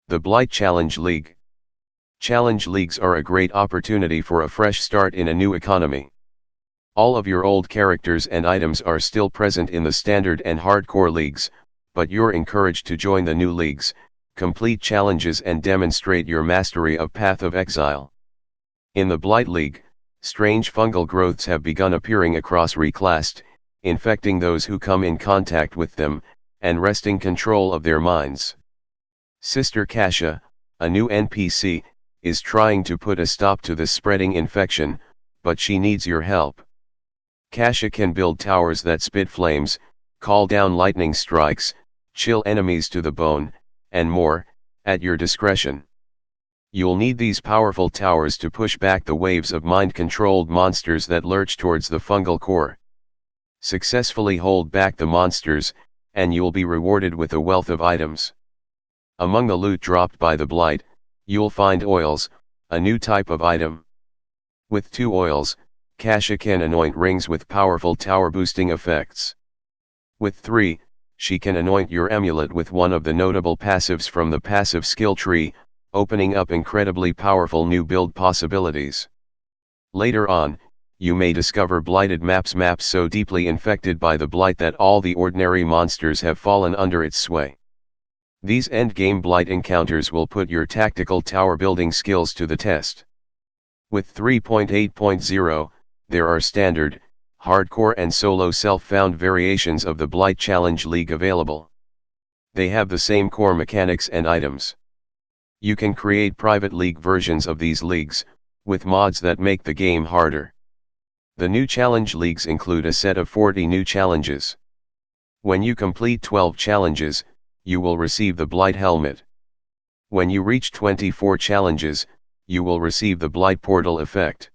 The Blight Challenge League. Challenge leagues are a great opportunity for a fresh start in a new economy. All of your old characters and items are still present in the standard and hardcore leagues, but you're encouraged to join the new leagues, complete challenges and demonstrate your mastery of Path of Exile. In the Blight League, strange fungal growths have begun appearing across reclassed, infecting those who come in contact with them, and wresting control of their minds. Sister Kasha, a new NPC, is trying to put a stop to this spreading infection, but she needs your help. Kasha can build towers that spit flames, call down lightning strikes, chill enemies to the bone, and more, at your discretion. You'll need these powerful towers to push back the waves of mind-controlled monsters that lurch towards the fungal core. Successfully hold back the monsters, and you'll be rewarded with a wealth of items. Among the loot dropped by the Blight, you'll find oils, a new type of item. With 2 oils, Kasha can anoint rings with powerful tower boosting effects. With 3, she can anoint your amulet with one of the notable passives from the passive skill tree, opening up incredibly powerful new build possibilities. Later on, you may discover blighted maps so deeply infected by the Blight that all the ordinary monsters have fallen under its sway. These endgame Blight encounters will put your tactical tower building skills to the test. With 3.8.0, there are standard, hardcore and solo self-found variations of the Blight Challenge League available. They have the same core mechanics and items. You can create private league versions of these leagues, with mods that make the game harder. The new challenge leagues include a set of 40 new challenges. When you complete 12 challenges, you will receive the Blight Helmet. When you reach 24 challenges, you will receive the Blight Portal effect.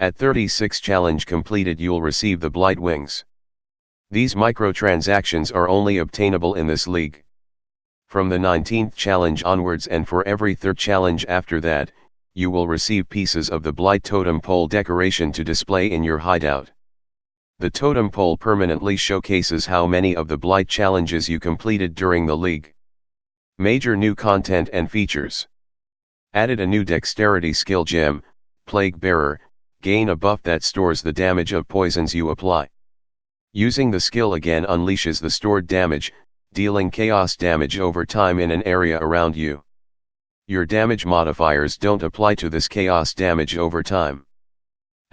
At 36 challenge completed you'll receive the Blight Wings. These microtransactions are only obtainable in this league. From the 19th challenge onwards and for every 3rd challenge after that, you will receive pieces of the Blight Totem Pole decoration to display in your hideout. The totem pole permanently showcases how many of the Blight challenges you completed during the league. Major new content and features. Added a new dexterity skill gem, Plague Bearer, gain a buff that stores the damage of poisons you apply. Using the skill again unleashes the stored damage, dealing chaos damage over time in an area around you. Your damage modifiers don't apply to this chaos damage over time.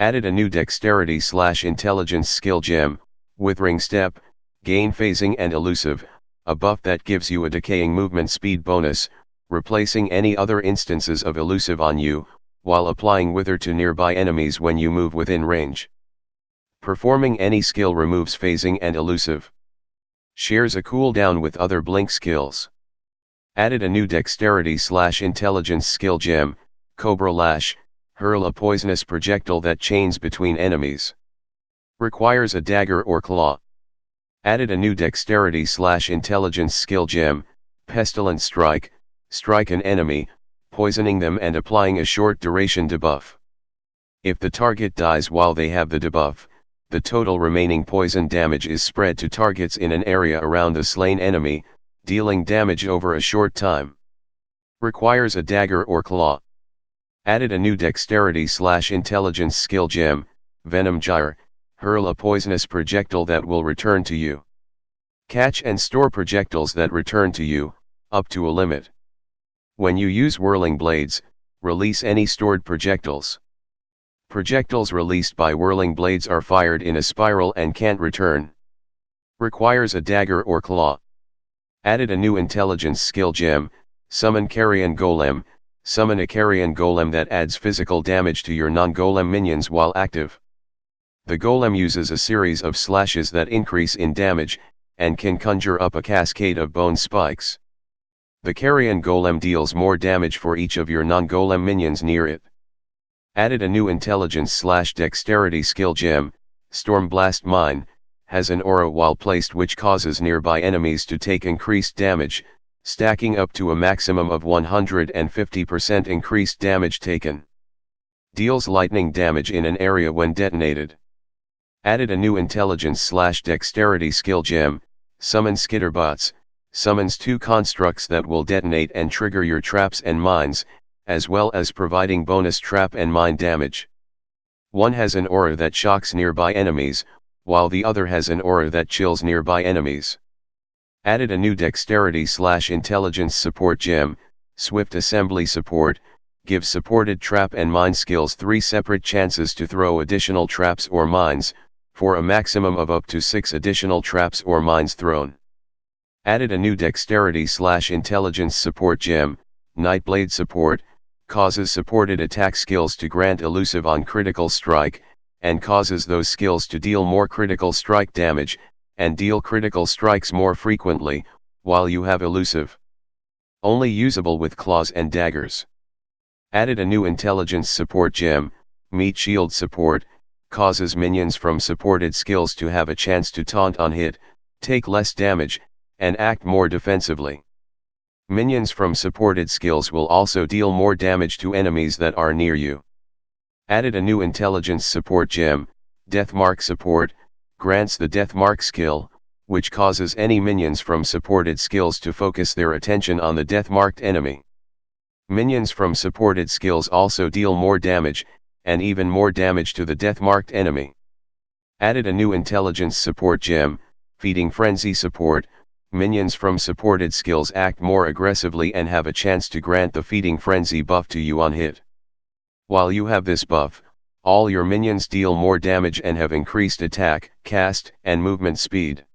Added a new dexterity/intelligence skill gem, Withering Step, gain phasing and elusive, a buff that gives you a decaying movement speed bonus, replacing any other instances of elusive on you, while applying Wither to nearby enemies when you move within range. Performing any skill removes phasing and elusive. Shares a cooldown with other blink skills. Added a new dexterity/intelligence skill gem, Cobra Lash, hurl a poisonous projectile that chains between enemies. Requires a dagger or claw. Added a new dexterity/intelligence skill gem, Pestilent Strike, strike an enemy, poisoning them and applying a short duration debuff. If the target dies while they have the debuff, the total remaining poison damage is spread to targets in an area around the slain enemy, dealing damage over a short time. Requires a dagger or claw. Added a new dexterity/intelligence skill gem, Venom Gyre, hurl a poisonous projectile that will return to you. Catch and store projectiles that return to you, up to a limit. When you use whirling blades, release any stored projectiles. Projectiles released by whirling blades are fired in a spiral and can't return. Requires a dagger or claw. Added a new intelligence skill gem, Summon Carrion Golem, summon a Carrion Golem that adds physical damage to your non-golem minions while active. The golem uses a series of slashes that increase in damage, and can conjure up a cascade of bone spikes. The Carrion Golem deals more damage for each of your non-golem minions near it. Added a new intelligence/dexterity skill gem, Stormblast Mine, has an aura while placed which causes nearby enemies to take increased damage, stacking up to a maximum of 150% increased damage taken. Deals lightning damage in an area when detonated. Added a new intelligence/dexterity skill gem, Summon Skitterbots, summons 2 constructs that will detonate and trigger your traps and mines, as well as providing bonus trap and mine damage. One has an aura that shocks nearby enemies, while the other has an aura that chills nearby enemies. Added a new dexterity/intelligence support gem, swift assembly support, gives supported trap and mine skills 3 separate chances to throw additional traps or mines, for a maximum of up to 6 additional traps or mines thrown. Added a new dexterity/intelligence support gem, Nightblade support, causes supported attack skills to grant elusive on critical strike, and causes those skills to deal more critical strike damage, and deal critical strikes more frequently, while you have elusive. Only usable with claws and daggers. Added a new intelligence support gem, Meat Shield support, causes minions from supported skills to have a chance to taunt on hit, take less damage, and act more defensively. Minions from supported skills will also deal more damage to enemies that are near you. Added a new intelligence support gem, Deathmark support, grants the Deathmark skill, which causes any minions from supported skills to focus their attention on the death-marked enemy. Minions from supported skills also deal more damage, and even more damage to the death-marked enemy. Added a new intelligence support gem, Feeding Frenzy support. Minions from supported skills act more aggressively and have a chance to grant the Feeding Frenzy buff to you on hit. While you have this buff, all your minions deal more damage and have increased attack, cast, and movement speed.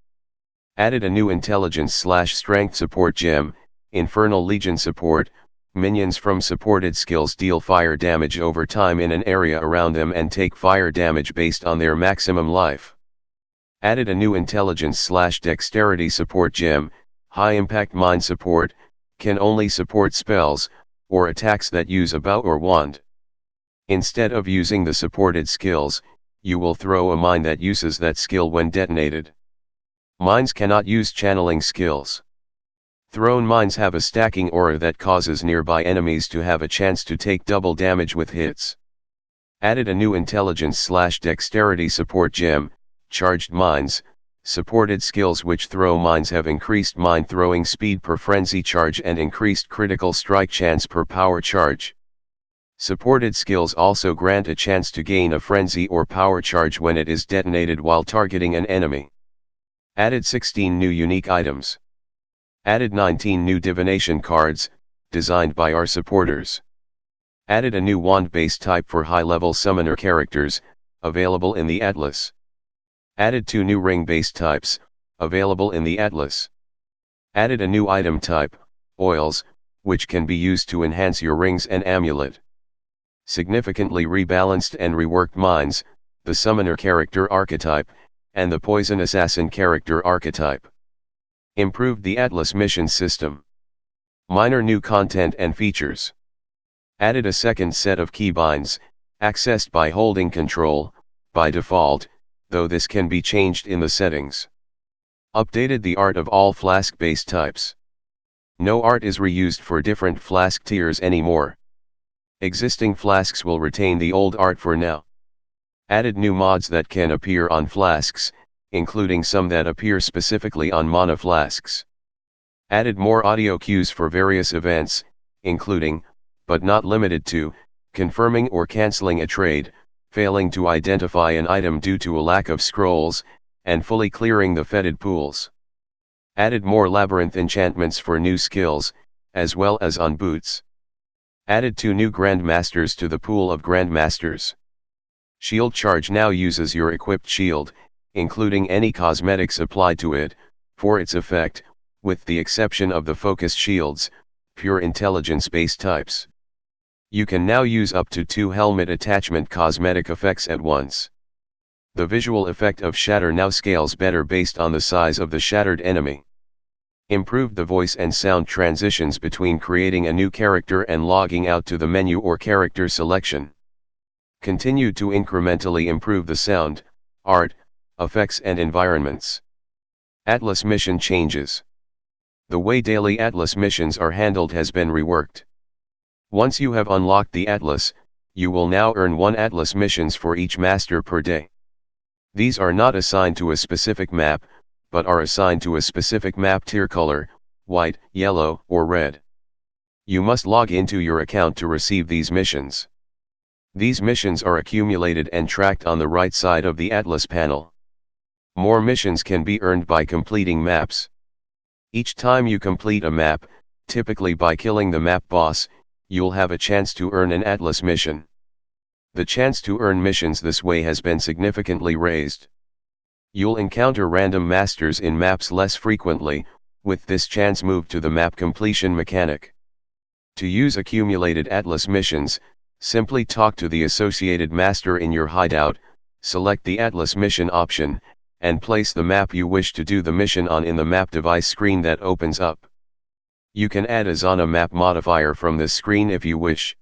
Added a new intelligence/strength support gem, Infernal Legion support. Minions from supported skills deal fire damage over time in an area around them and take fire damage based on their maximum life. Added a new intelligence/dexterity support gem, High Impact Mine support, can only support spells, or attacks that use a bow or wand. Instead of using the supported skills, you will throw a mine that uses that skill when detonated. Mines cannot use channeling skills. Thrown mines have a stacking aura that causes nearby enemies to have a chance to take double damage with hits. Added a new intelligence/dexterity support gem, Charged Mines. Supported skills which throw mines have increased mine throwing speed per frenzy charge and increased critical strike chance per power charge. Supported skills also grant a chance to gain a frenzy or power charge when it is detonated while targeting an enemy. Added 16 new unique items. Added 19 new divination cards, designed by our supporters. Added a new wand-based type for high-level summoner characters, available in the Atlas. Added 2 new ring-based types, available in the Atlas. Added a new item type, oils, which can be used to enhance your rings and amulet. Significantly rebalanced and reworked mines, the summoner character archetype, and the poison assassin character archetype. Improved the Atlas mission system. Minor new content and features. Added a second set of keybinds, accessed by holding Control, by default, though this can be changed in the settings. Updated the art of all flask-based types. No art is reused for different flask tiers anymore. Existing flasks will retain the old art for now. Added new mods that can appear on flasks, including some that appear specifically on mana flasks. Added more audio cues for various events, including, but not limited to, confirming or cancelling a trade, failing to identify an item due to a lack of scrolls, and fully clearing the fetid pools. Added more labyrinth enchantments for new skills, as well as on boots. Added 2 new Grandmasters to the pool of Grandmasters. Shield charge now uses your equipped shield, including any cosmetics applied to it, for its effect, with the exception of the focus shields, pure intelligence-based types. You can now use up to 2 helmet attachment cosmetic effects at once. The visual effect of shatter now scales better based on the size of the shattered enemy. Improved the voice and sound transitions between creating a new character and logging out to the menu or character selection. Continued to incrementally improve the sound, art, effects and environments. Atlas mission changes. The way daily Atlas missions are handled has been reworked. Once you have unlocked the Atlas, you will now earn 1 Atlas missions for each master per day. These are not assigned to a specific map, but are assigned to a specific map tier color, white, yellow, or red. You must log into your account to receive these missions. These missions are accumulated and tracked on the right side of the Atlas panel. More missions can be earned by completing maps. Each time you complete a map, typically by killing the map boss, you'll have a chance to earn an Atlas mission. The chance to earn missions this way has been significantly raised. You'll encounter random masters in maps less frequently, with this chance moved to the map completion mechanic. To use accumulated Atlas missions, simply talk to the associated master in your hideout, select the Atlas mission option, and place the map you wish to do the mission on in the map device screen that opens up. You can add a Zona map modifier from this screen if you wish.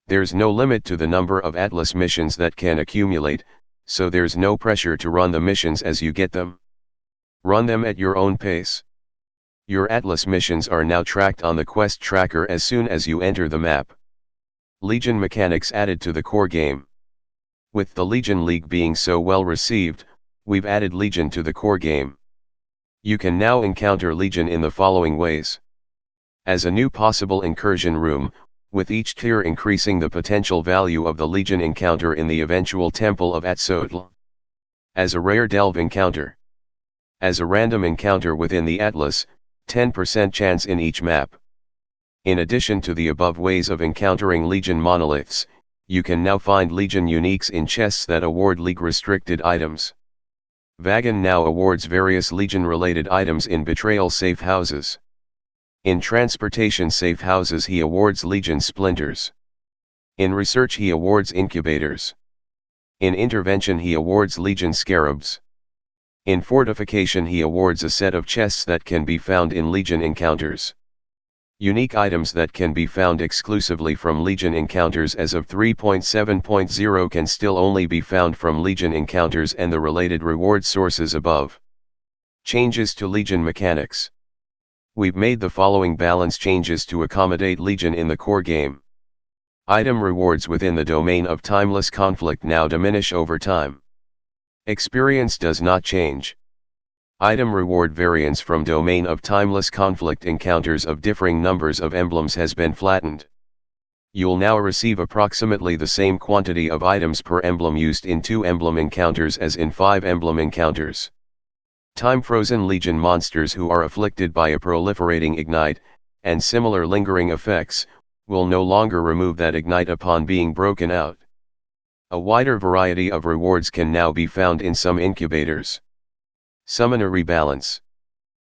There's no limit to the number of Atlas missions that can accumulate, so there's no pressure to run the missions as you get them. Run them at your own pace. Your Atlas missions are now tracked on the quest tracker as soon as you enter the map. Legion mechanics added to the core game. With the Legion League being so well received, we've added Legion to the core game. You can now encounter Legion in the following ways. As a new possible incursion room, with each tier increasing the potential value of the Legion encounter in the eventual Temple of Atzotl. As a rare delve encounter. As a random encounter within the Atlas, 10% chance in each map. In addition to the above ways of encountering Legion monoliths, you can now find Legion uniques in chests that award League restricted items. Vagan now awards various Legion-related items in Betrayal safe houses. In Transportation safe houses he awards Legion splinters. In Research he awards incubators. In Intervention he awards Legion scarabs. In Fortification he awards a set of chests that can be found in Legion encounters. Unique items that can be found exclusively from Legion encounters as of 3.7.0 can still only be found from Legion encounters and the related reward sources above. Changes to Legion mechanics. We've made the following balance changes to accommodate Legion in the core game. Item rewards within the domain of timeless conflict now diminish over time. Experience does not change. Item reward variance from domain of timeless conflict encounters of differing numbers of emblems has been flattened. You'll now receive approximately the same quantity of items per emblem used in 2 emblem encounters as in 5 emblem encounters. Time-frozen Legion monsters who are afflicted by a proliferating ignite, and similar lingering effects, will no longer remove that ignite upon being broken out. A wider variety of rewards can now be found in some incubators. Summoner Rebalance.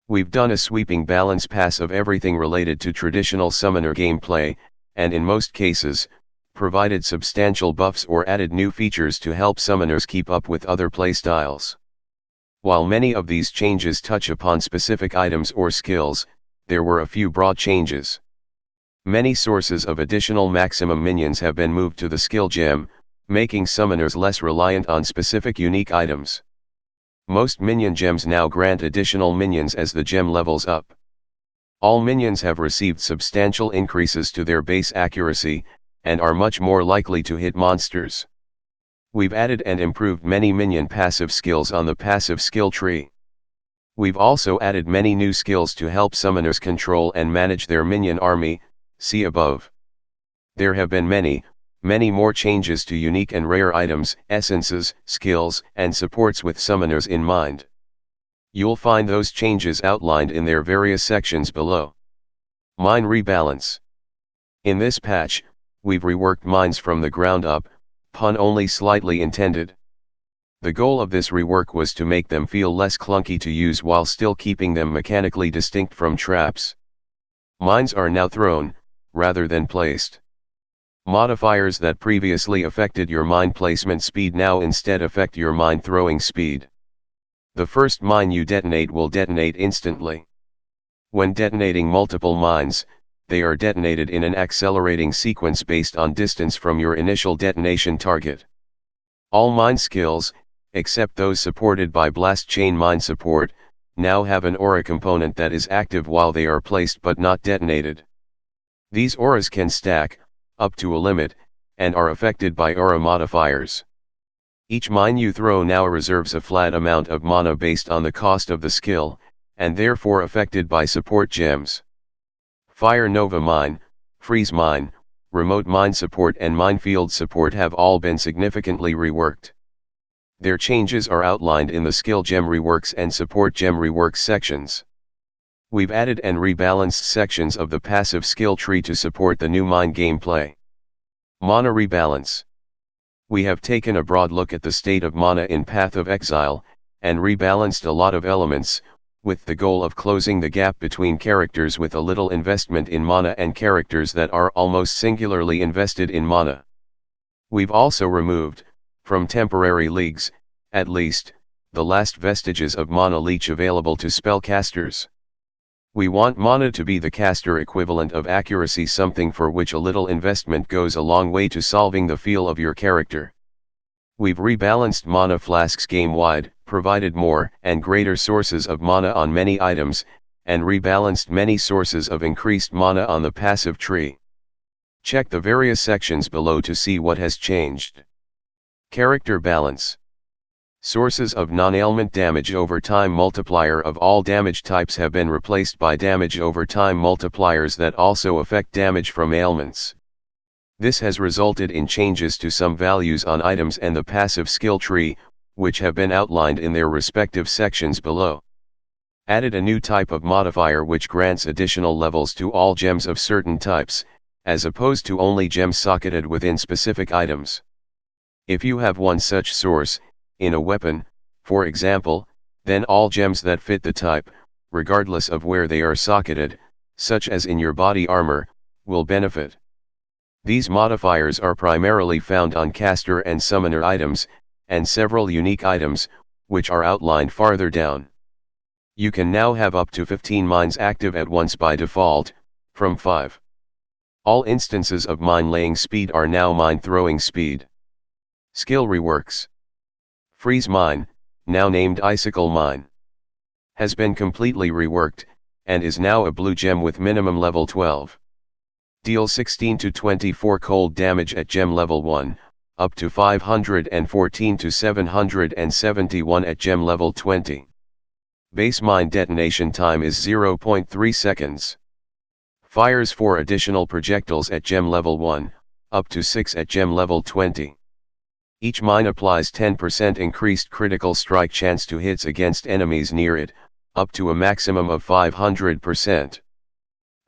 We've done a sweeping balance pass of everything related to traditional summoner gameplay, and in most cases, provided substantial buffs or added new features to help summoners keep up with other playstyles. While many of these changes touch upon specific items or skills, there were a few broad changes. Many sources of additional maximum minions have been moved to the skill gem, making summoners less reliant on specific unique items. Most minion gems now grant additional minions as the gem levels up. All minions have received substantial increases to their base accuracy, and are much more likely to hit monsters. We've added and improved many minion passive skills on the passive skill tree. We've also added many new skills to help summoners control and manage their minion army, see above. There have been many more changes to unique and rare items, essences, skills, and supports with summoners in mind. You'll find those changes outlined in their various sections below. Mine Rebalance. In this patch, we've reworked mines from the ground up, pun only slightly intended. The goal of this rework was to make them feel less clunky to use while still keeping them mechanically distinct from traps. Mines are now thrown, rather than placed. Modifiers that previously affected your mine placement speed now instead affect your mine throwing speed. The first mine you detonate will detonate instantly. When detonating multiple mines, they are detonated in an accelerating sequence based on distance from your initial detonation target. All mine skills, except those supported by Blast Chain Mine support, now have an aura component that is active while they are placed but not detonated. These auras can stack, up to a limit, and are affected by aura modifiers. Each mine you throw now reserves a flat amount of mana based on the cost of the skill, and therefore affected by support gems. Fire Nova Mine, Freeze Mine, Remote Mine Support and Minefield Support have all been significantly reworked. Their changes are outlined in the Skill Gem Reworks and Support Gem Reworks sections. We've added and rebalanced sections of the passive skill tree to support the new mine gameplay. Mana Rebalance. We have taken a broad look at the state of mana in Path of Exile, and rebalanced a lot of elements, with the goal of closing the gap between characters with a little investment in mana and characters that are almost singularly invested in mana. We've also removed, from temporary leagues, at least, the last vestiges of mana leech available to spellcasters. We want mana to be the caster equivalent of accuracy, something for which a little investment goes a long way to solving the feel of your character. We've rebalanced mana flasks game-wide, provided more and greater sources of mana on many items, and rebalanced many sources of increased mana on the passive tree. Check the various sections below to see what has changed. Character Balance. Sources of non-ailment damage over time multiplier of all damage types have been replaced by damage over time multipliers that also affect damage from ailments. This has resulted in changes to some values on items and the passive skill tree, which have been outlined in their respective sections below. Added a new type of modifier which grants additional levels to all gems of certain types, as opposed to only gems socketed within specific items. If you have one such source, in a weapon, for example, then all gems that fit the type, regardless of where they are socketed, such as in your body armor, will benefit. These modifiers are primarily found on caster and summoner items, and several unique items, which are outlined farther down. You can now have up to 15 mines active at once by default, from 5. All instances of mine laying speed are now mine throwing speed. Skill Reworks. Freeze Mine, now named Icicle Mine, has been completely reworked, and is now a blue gem with minimum level 12. Deals 16 to 24 cold damage at gem level 1, up to 514 to 771 at gem level 20. Base mine detonation time is 0.3 seconds. Fires 4 additional projectiles at gem level 1, up to 6 at gem level 20. Each mine applies 10% increased critical strike chance to hits against enemies near it, up to a maximum of 500%.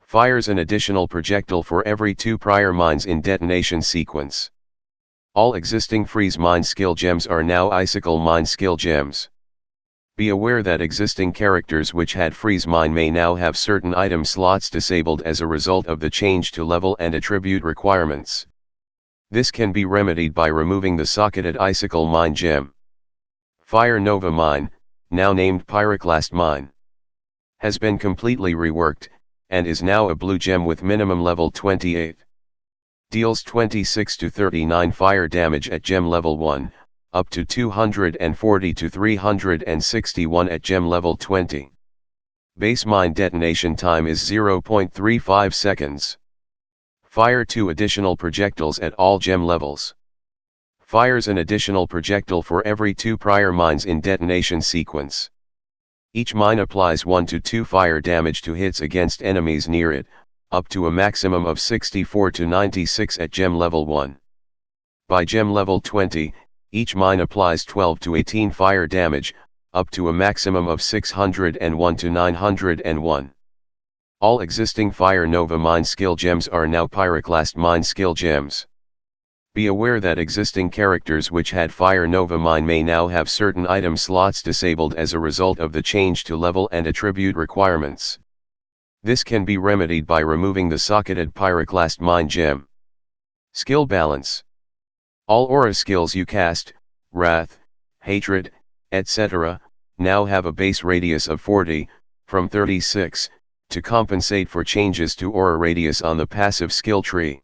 Fires an additional projectile for every 2 prior mines in detonation sequence. All existing freeze mine skill gems are now icicle mine skill gems. Be aware that existing characters which had freeze mine may now have certain item slots disabled as a result of the change to level and attribute requirements. This can be remedied by removing the socketed icicle mine gem. Fire Nova Mine, now named Pyroclast Mine, has been completely reworked, and is now a blue gem with minimum level 28. Deals 26 to 39 fire damage at gem level 1, up to 240 to 361 at gem level 20. Base mine detonation time is 0.35 seconds. Fire 2 additional projectiles at all gem levels. Fires an additional projectile for every 2 prior mines in detonation sequence. Each mine applies 1 to 2 fire damage to hits against enemies near it, up to a maximum of 64 to 96 at gem level 1. By gem level 20, each mine applies 12 to 18 fire damage, up to a maximum of 601 to 901. All existing Fire Nova Mine skill gems are now Pyroclast Mine skill gems. Be aware that existing characters which had Fire Nova Mine may now have certain item slots disabled as a result of the change to level and attribute requirements. This can be remedied by removing the socketed Pyroclast Mine gem. Skill Balance. All aura skills you cast, Wrath, Hatred, etc., now have a base radius of 40, from 36, to compensate for changes to aura radius on the passive skill tree.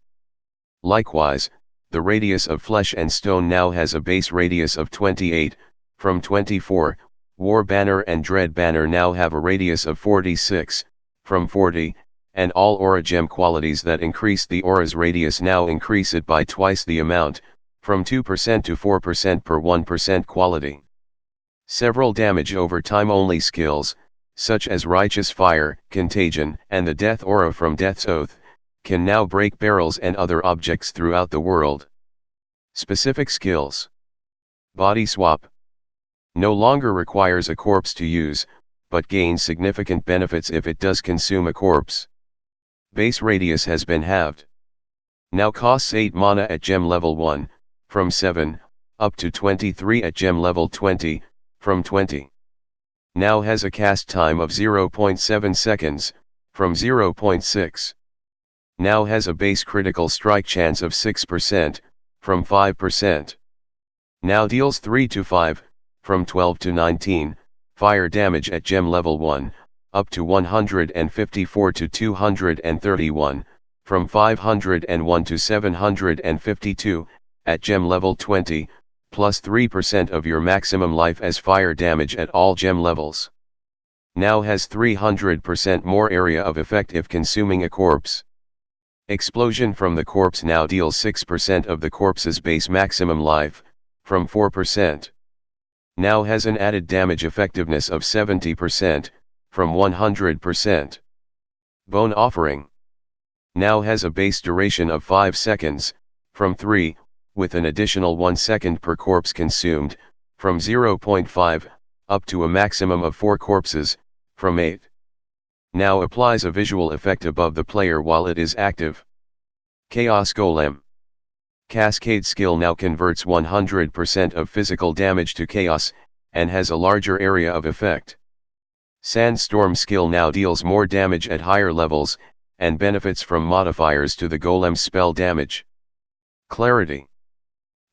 Likewise, the radius of Flesh and Stone now has a base radius of 28, from 24, War Banner and Dread Banner now have a radius of 46, from 40, and all aura gem qualities that increase the aura's radius now increase it by twice the amount, from 2% to 4% per 1% quality. Several damage over time only skills, such as Righteous Fire, Contagion, and the Death Aura from Death's Oath, can now break barrels and other objects throughout the world. Specific skills. Body Swap. No longer requires a corpse to use, but gains significant benefits if it does consume a corpse. Base radius has been halved. Now costs 8 mana at gem level 1, from 7, up to 23 at gem level 20, from 20. Now has a cast time of 0.7 seconds, from 0.6. Now has a base critical strike chance of 6%, from 5%. Now deals 3 to 5, from 12 to 19, fire damage at gem level 1, up to 154 to 231, from 501 to 752, at gem level 20, plus 3% of your maximum life as fire damage at all gem levels. Now has 300% more area of effect if consuming a corpse. Explosion from the corpse now deals 6% of the corpse's base maximum life, from 4%. Now has an added damage effectiveness of 70%, from 100%. Bone Offering. Now has a base duration of 5 seconds, from 3, with an additional 1 second per corpse consumed, from 0.5, up to a maximum of 4 corpses, from 8. Now applies a visual effect above the player while it is active. Chaos Golem. Cascade skill now converts 100% of physical damage to chaos, and has a larger area of effect. Sandstorm skill now deals more damage at higher levels, and benefits from modifiers to the golem's spell damage. Clarity.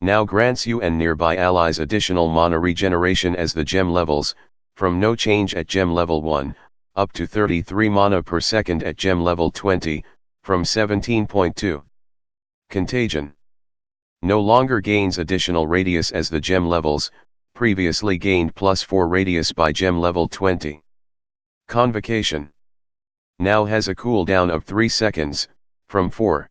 Now grants you and nearby allies additional mana regeneration as the gem levels, from no change at gem level 1, up to 33 mana per second at gem level 20, from 17.2. Contagion. No longer gains additional radius as the gem levels, previously gained +4 radius by gem level 20. Convocation. Now has a cooldown of 3 seconds, from 4.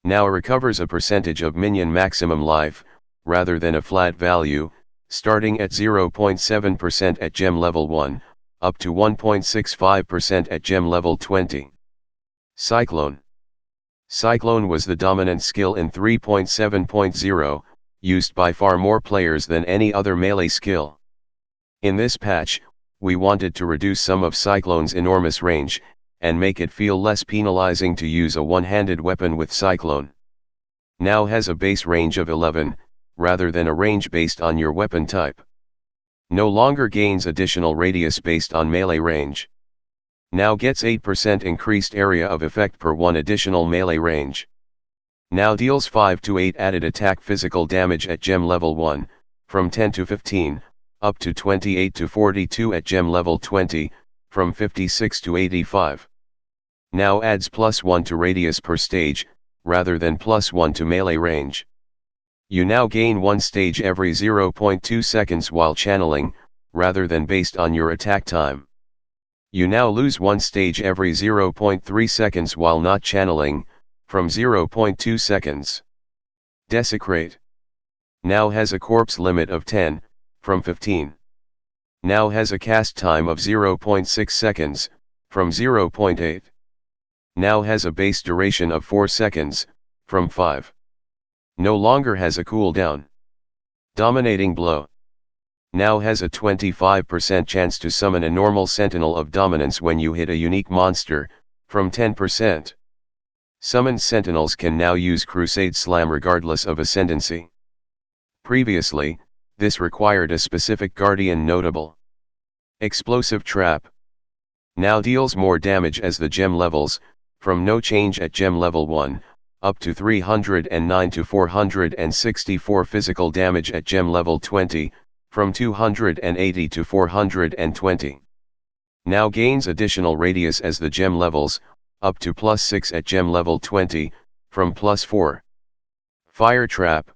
Now recovers a percentage of minion maximum life, rather than a flat value, starting at 0.7% at gem level 1, up to 1.65% at gem level 20. Cyclone. Cyclone was the dominant skill in 3.7.0, used by far more players than any other melee skill. In this patch, we wanted to reduce some of Cyclone's enormous range, and make it feel less penalizing to use a one-handed weapon with Cyclone. Now has a base range of 11, rather than a range based on your weapon type. No longer gains additional radius based on melee range. Now gets 8% increased area of effect per 1 additional melee range. Now deals 5 to 8 added attack physical damage at gem level 1, from 10 to 15, up to 28 to 42 at gem level 20, from 56 to 85. Now adds +1 to radius per stage, rather than +1 to melee range. You now gain 1 stage every 0.2 seconds while channeling, rather than based on your attack time. You now lose 1 stage every 0.3 seconds while not channeling, from 0.2 seconds. Desecrate. Now has a corpse limit of 10, from 15. Now has a cast time of 0.6 seconds, from 0.8. Now has a base duration of 4 seconds, from 5. No longer has a cooldown. Dominating Blow. Now has a 25% chance to summon a normal Sentinel of Dominance when you hit a unique monster, from 10%. Summoned Sentinels can now use Crusade Slam regardless of ascendancy. Previously, this required a specific Guardian notable. Explosive Trap. Now deals more damage as the gem levels, from no change at gem level 1, up to 309 to 464 physical damage at gem level 20, from 280 to 420. Now gains additional radius as the gem levels, up to +6 at gem level 20, from +4. Fire Trap.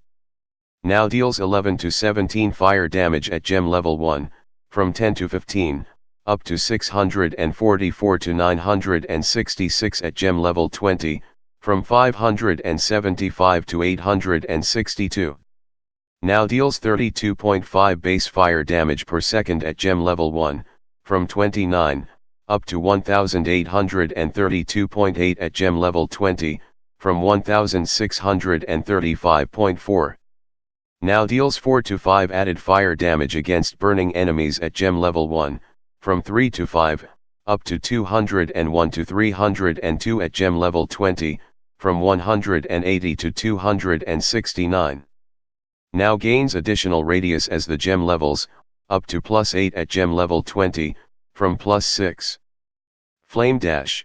Now deals 11 to 17 fire damage at gem level 1, from 10 to 15, up to 644 to 966 at gem level 20, from 575 to 862. Now deals 32.5 base fire damage per second at gem level 1, from 29, up to 1832.8 at gem level 20, from 1635.4. Now deals 4 to 5 added fire damage against burning enemies at gem level 1, from 3 to 5, up to 201 to 302 at gem level 20, from 180 to 269. Now gains additional radius as the gem levels, up to +8 at gem level 20, from +6. Flame Dash.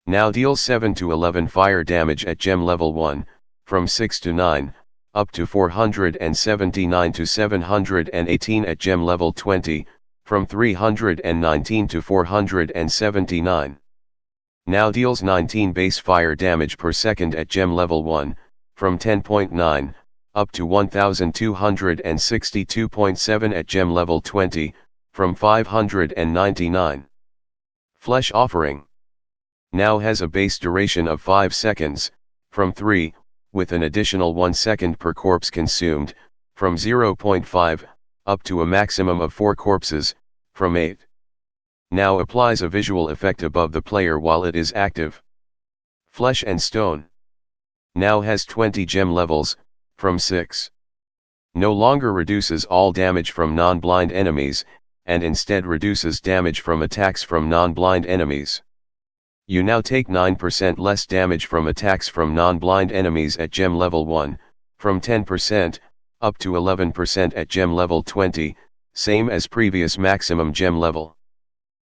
Now deals 7 to 11 fire damage at gem level 1, from 6 to 9, up to 479 to 718 at gem level 20, from 319 to 479. Now deals 19 base fire damage per second at gem level 1, from 10.9, up to 1262.7 at gem level 20, from 599. Flesh Offering. Now has a base duration of 5 seconds, from 3, with an additional 1 second per corpse consumed, from 0.5, up to a maximum of 4 corpses, from 8. Now applies a visual effect above the player while it is active. Flesh and Stone. Now has 20 gem levels, from 6. No longer reduces all damage from non-blind enemies, and instead reduces damage from attacks from non-blind enemies. You now take 9% less damage from attacks from non-blind enemies at gem level 1, from 10%, up to 11% at gem level 20, same as previous maximum gem level.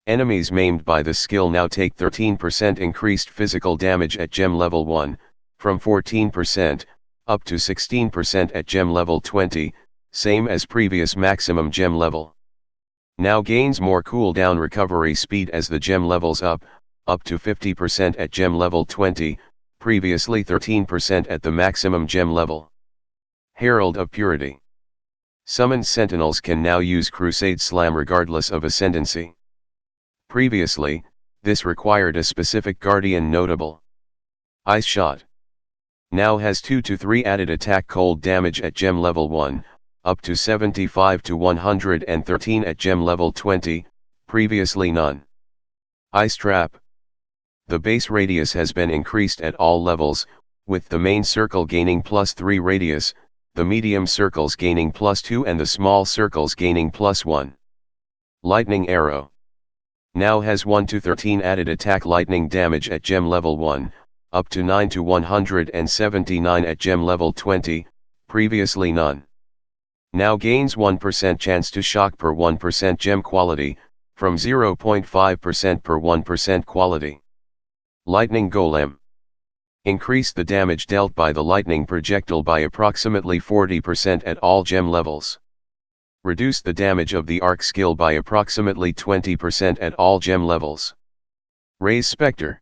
Enemies maimed by this skill now take 13% increased physical damage at gem level 1, from 14%, up to 16% at gem level 20, same as previous maximum gem level. Now gains more cooldown recovery speed as the gem levels up to 50% at gem level 20, previously 13% at the maximum gem level. Herald of Purity. Summoned sentinels can now use Crusade Slam regardless of ascendancy. Previously, this required a specific guardian notable. Ice Shot. Now has 2 to 3 added attack cold damage at gem level 1, up to 75 to 113 at gem level 20, previously none. Ice Trap. The base radius has been increased at all levels, with the main circle gaining +3 radius, the medium circles gaining +2 and the small circles gaining +1. Lightning Arrow. Now has 1 to 13 added attack lightning damage at gem level 1, up to 9 to 179 at gem level 20, previously none. Now gains 1% chance to shock per 1% gem quality, from 0.5% per 1% quality. Lightning Golem. Increase the damage dealt by the lightning projectile by approximately 40% at all gem levels. Reduce the damage of the arc skill by approximately 20% at all gem levels. Raise Spectre.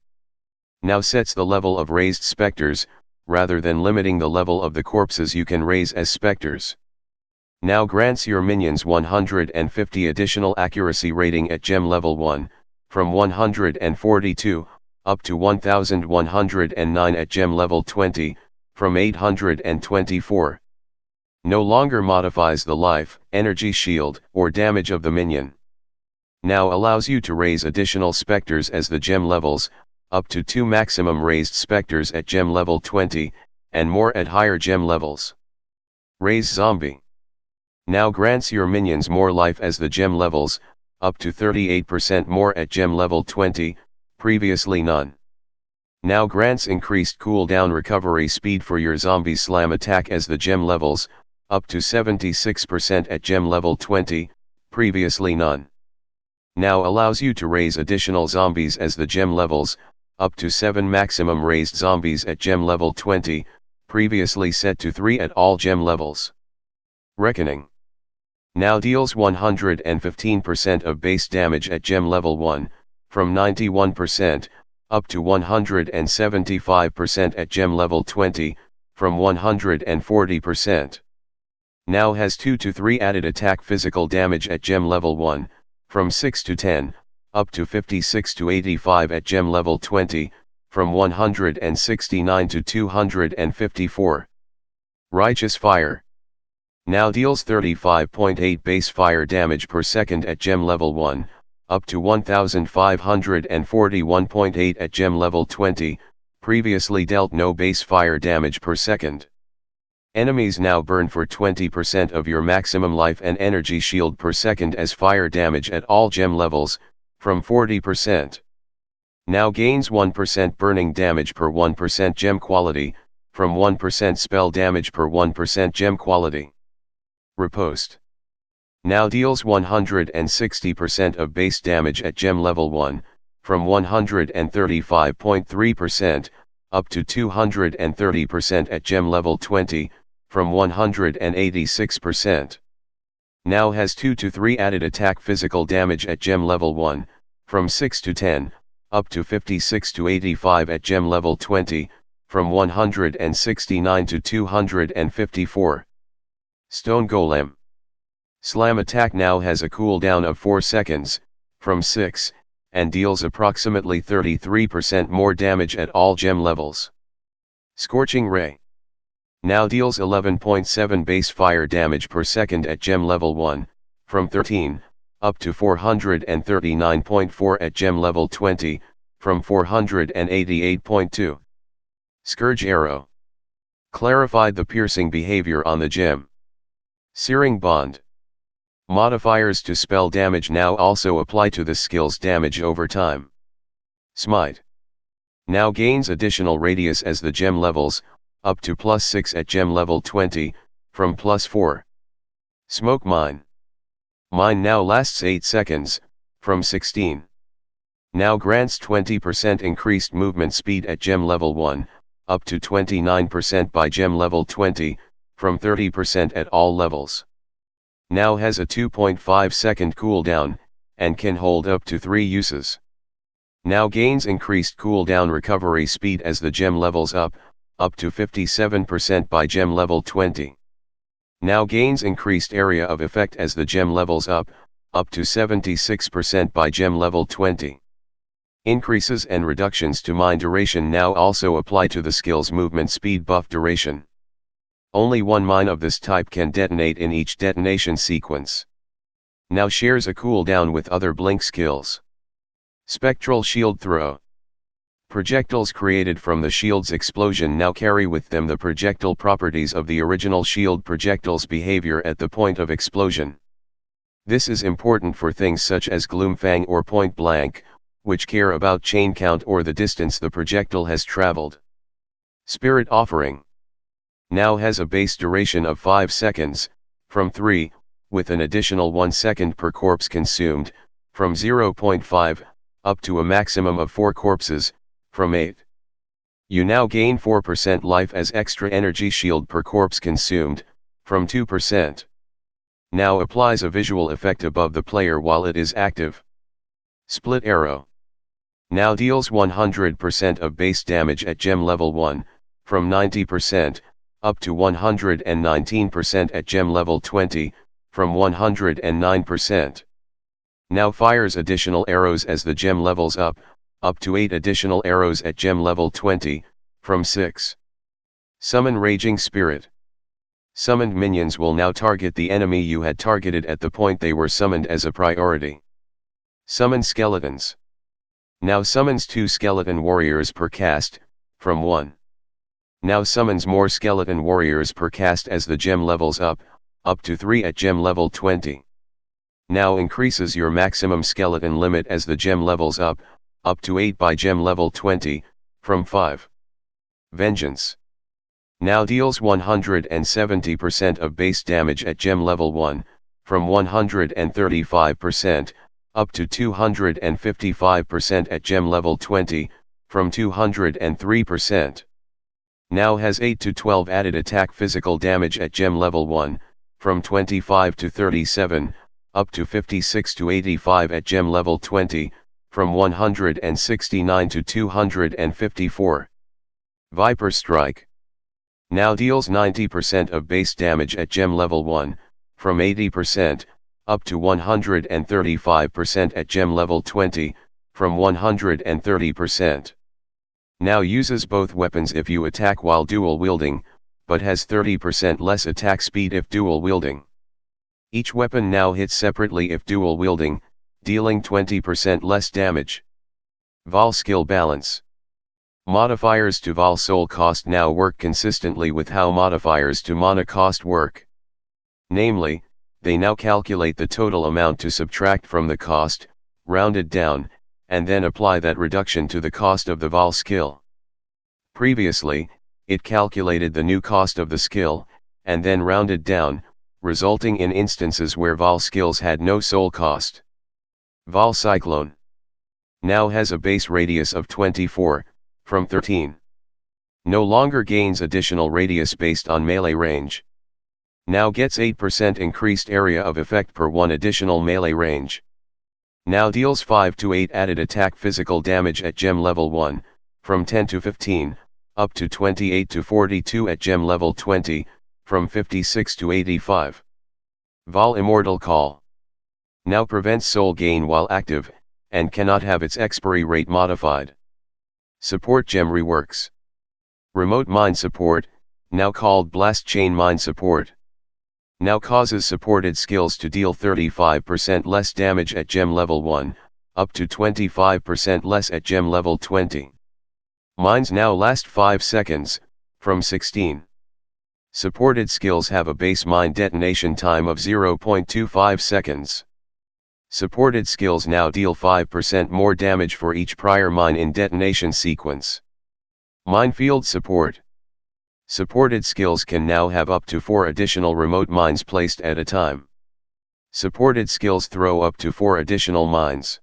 Now sets the level of raised specters, rather than limiting the level of the corpses you can raise as specters. Now grants your minions 150 additional accuracy rating at gem level 1, from 142, up to 1109 at gem level 20, from 824. No longer modifies the life, energy shield, or damage of the minion. Now allows you to raise additional specters as the gem levels, up to 2 maximum raised specters at gem level 20, and more at higher gem levels. Raise Zombie. Now grants your minions more life as the gem levels, up to 38% more at gem level 20, previously none. Now grants increased cooldown recovery speed for your zombie slam attack as the gem levels, up to 76% at gem level 20, previously none. Now allows you to raise additional zombies as the gem levels, up to 7 maximum raised zombies at gem level 20, previously set to 3 at all gem levels. Reckoning. Now deals 115% of base damage at gem level 1, from 91%, up to 175% at gem level 20, from 140%. Now has 2 to 3 added attack physical damage at gem level 1, from 6 to 10, up to 56 to 85 at gem level 20, from 169 to 254. Righteous Fire. Now deals 35.8 base fire damage per second at gem level 1, up to 1541.8 at gem level 20, previously dealt no base fire damage per second. Enemies now burn for 20% of your maximum life and energy shield per second as fire damage at all gem levels, from 40%. Now gains 1% burning damage per 1% gem quality, from 1% spell damage per 1% gem quality. Riposte. Now deals 160% of base damage at gem level 1, from 135.3%, up to 230% at gem level 20, from 186%. Now has 2 to 3 added attack physical damage at gem level 1, from 6 to 10, up to 56 to 85 at gem level 20, from 169 to 254. Stone Golem. Slam attack now has a cooldown of 4 seconds, from 6, and deals approximately 33% more damage at all gem levels. Scorching Ray. Now deals 11.7 base fire damage per second at gem level 1, from 13, up to 439.4 at gem level 20, from 488.2. Scourge Arrow. Clarified the piercing behavior on the gem. Searing Bond. Modifiers to spell damage now also apply to the skill's damage over time. Smite. Now gains additional radius as the gem levels, up to +6 at gem level 20, from +4. Smoke Mine. Mine now lasts 8 seconds, from 16. Now grants 20% increased movement speed at gem level 1, up to 29% by gem level 20, from 30% at all levels. Now has a 2.5 second cooldown, and can hold up to 3 uses. Now gains increased cooldown recovery speed as the gem levels up to 57% by gem level 20. Now gains increased area of effect as the gem levels up to 76% by gem level 20. Increases and reductions to mine duration now also apply to the skill's movement speed buff duration. Only one mine of this type can detonate in each detonation sequence. Now shares a cooldown with other blink skills. Spectral Shield Throw. Projectiles created from the shield's explosion now carry with them the projectile properties of the original shield projectile's behavior at the point of explosion. This is important for things such as Gloomfang or Point Blank, which care about chain count or the distance the projectile has traveled. Spirit Offering. Now has a base duration of 5 seconds, from 3, with an additional 1 second per corpse consumed, from 0.5, up to a maximum of 4 corpses, from 8. You now gain 4% life as extra energy shield per corpse consumed, from 2%. Now applies a visual effect above the player while it is active. Split Arrow. Now deals 100% of base damage at gem level 1, from 90%, up to 119% at gem level 20, from 109%. Now fires additional arrows as the gem levels up to 8 additional arrows at gem level 20, from 6. Summon Raging Spirit. Summoned minions will now target the enemy you had targeted at the point they were summoned as a priority. Summon Skeletons. Now summons 2 skeleton warriors per cast, from 1. Now summons more skeleton warriors per cast as the gem levels up to 3 at gem level 20. Now increases your maximum skeleton limit as the gem levels up to 8 by gem level 20, from 5. Vengeance. Now deals 170% of base damage at gem level 1, from 135%, up to 255% at gem level 20, from 203%. Now has 8 to 12 added attack physical damage at gem level 1, from 25 to 37, up to 56 to 85 at gem level 20, from 169 to 254. Viper Strike. Now deals 90% of base damage at gem level 1, from 80%, up to 135% at gem level 20, from 130%. Now uses both weapons if you attack while dual wielding, but has 30% less attack speed if dual wielding. Each weapon now hits separately if dual wielding, dealing 20% less damage. Vaal skill balance. Modifiers to Vaal soul cost now work consistently with how modifiers to mana cost work. Namely, they now calculate the total amount to subtract from the cost, rounded down, and then apply that reduction to the cost of the Vaal skill. Previously, it calculated the new cost of the skill, and then rounded down, resulting in instances where Vaal skills had no soul cost. Vaal Cyclone now has a base radius of 24, from 13. No longer gains additional radius based on melee range. Now gets 8% increased area of effect per 1 additional melee range. Now deals 5 to 8 added attack physical damage at gem level 1, from 10 to 15, up to 28 to 42 at gem level 20, from 56 to 85. Vaal Immortal Call now prevents soul gain while active, and cannot have its expiry rate modified. Support Gem Reworks. Remote Mine Support, now called Blast Chain Mine Support, now causes supported skills to deal 35% less damage at gem level 1, up to 25% less at gem level 20. Mines now last 5 seconds, from 16. Supported skills have a base mine detonation time of 0.25 seconds. Supported skills now deal 5% more damage for each prior mine in detonation sequence. Minefield Support. Supported skills can now have up to 4 additional remote mines placed at a time. Supported skills throw up to 4 additional mines.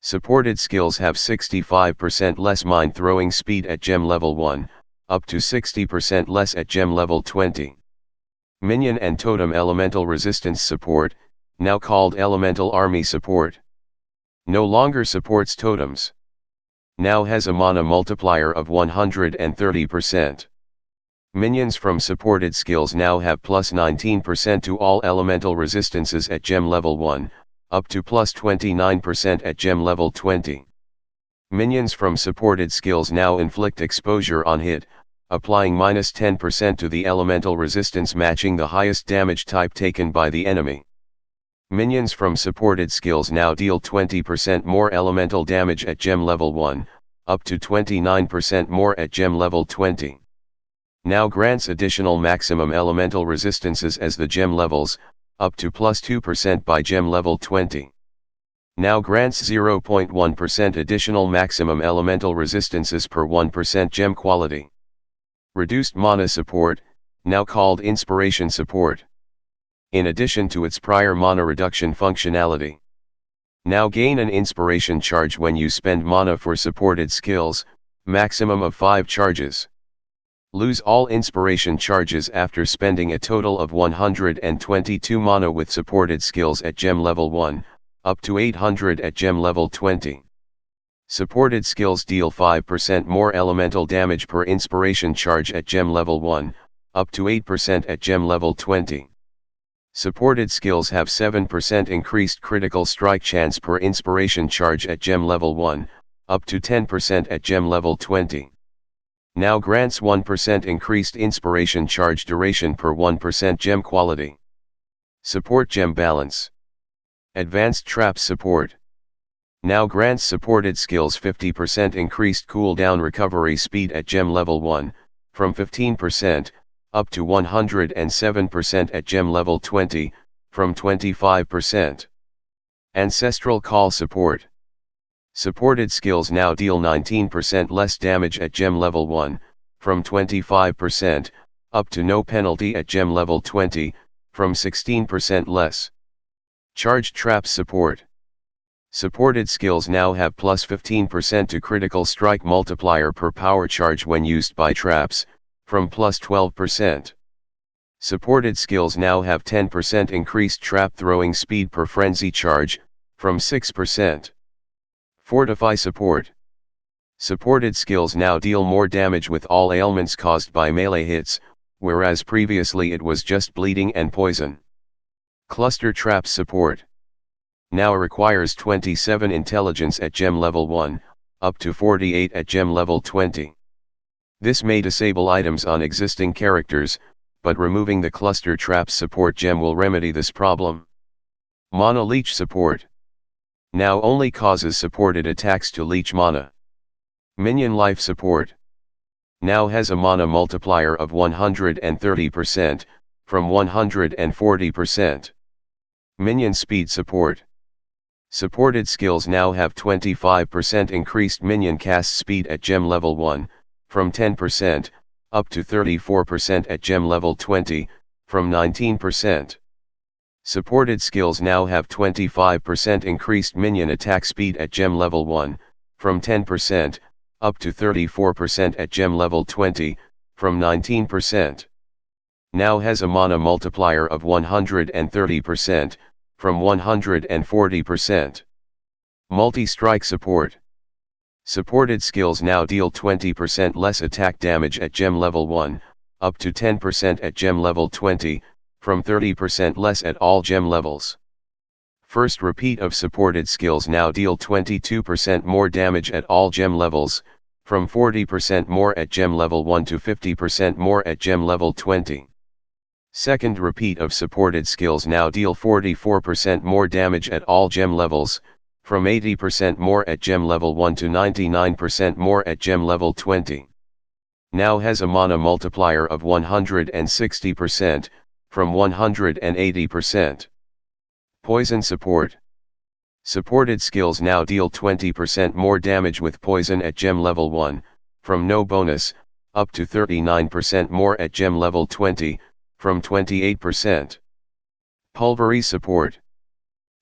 Supported skills have 65% less mine throwing speed at gem level 1, up to 60% less at gem level 20. Minion and Totem Elemental Resistance Support, now called Elemental Army Support, no longer supports totems. Now has a mana multiplier of 130%. Minions from supported skills now have plus 19% to all elemental resistances at gem level 1, up to plus 29% at gem level 20. Minions from supported skills now inflict exposure on hit, applying minus 10% to the elemental resistance matching the highest damage type taken by the enemy. Minions from supported skills now deal 20% more elemental damage at gem level 1, up to 29% more at gem level 20. Now grants additional maximum elemental resistances as the gem levels, up to plus 2% by gem level 20. Now grants 0.1% additional maximum elemental resistances per 1% gem quality. Reduced mana support, now called Inspiration Support. In addition to its prior mana reduction functionality. Now gain an inspiration charge when you spend mana for supported skills, maximum of 5 charges. Lose all inspiration charges after spending a total of 122 mana with supported skills at gem level 1, up to 800 at gem level 20. Supported skills deal 5% more elemental damage per inspiration charge at gem level 1, up to 8% at gem level 20. Supported skills have 7% increased critical strike chance per inspiration charge at gem level 1, up to 10% at gem level 20. Now grants 1% increased inspiration charge duration per 1% gem quality. Support Gem Balance. Advanced Trap Support. Now grants supported skills 50% increased cooldown recovery speed at gem level 1, from 15%, up to 107% at gem level 20, from 25%. Ancestral Call Support. Supported skills now deal 19% less damage at gem level 1, from 25%, up to no penalty at gem level 20, from 16% less. Charged Trap Support. Supported skills now have plus 15% to critical strike multiplier per power charge when used by traps, from plus 12%. Supported skills now have 10% increased trap throwing speed per frenzy charge, from 6%. Fortify Support. Supported skills now deal more damage with all ailments caused by melee hits, whereas previously it was just bleeding and poison. Cluster Trap Support. Now requires 27 intelligence at gem level 1, up to 48 at gem level 20. This may disable items on existing characters, but removing the Cluster Trap Support gem will remedy this problem. Mana Leech Support. Now only causes supported attacks to leech mana. Minion life support. Now has a mana multiplier of 130%, from 140%. Minion speed support. Supported skills now have 25% increased minion cast speed at gem level 1, from 10%, up to 34% at gem level 20, from 19%. Supported skills now have 25% increased minion attack speed at gem level 1, from 10%, up to 34% at gem level 20, from 19%. Now has a mana multiplier of 130%, from 140%. Multi-strike support. Supported skills now deal 20% less attack damage at gem level 1, up to 10% at gem level 20, from 30% less at all gem levels. First repeat of supported skills now deal 22% more damage at all gem levels, from 40% more at gem level 1 to 50% more at gem level 20. Second repeat of supported skills now deal 44% more damage at all gem levels, from 80% more at gem level 1 to 99% more at gem level 20. Now has a mana multiplier of 160%, from 180%. Poison support. Supported skills now deal 20% more damage with poison at gem level 1, from no bonus, up to 39% more at gem level 20, from 28%. Pulvery support.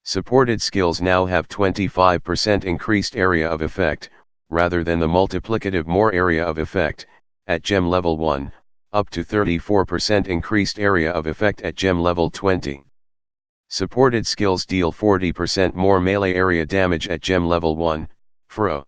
Supported skills now have 25% increased area of effect, rather than the multiplicative more area of effect, at gem level 1, up to 34% increased area of effect at gem level 20. Supported skills deal 40% more melee area damage at gem level 1, Fro.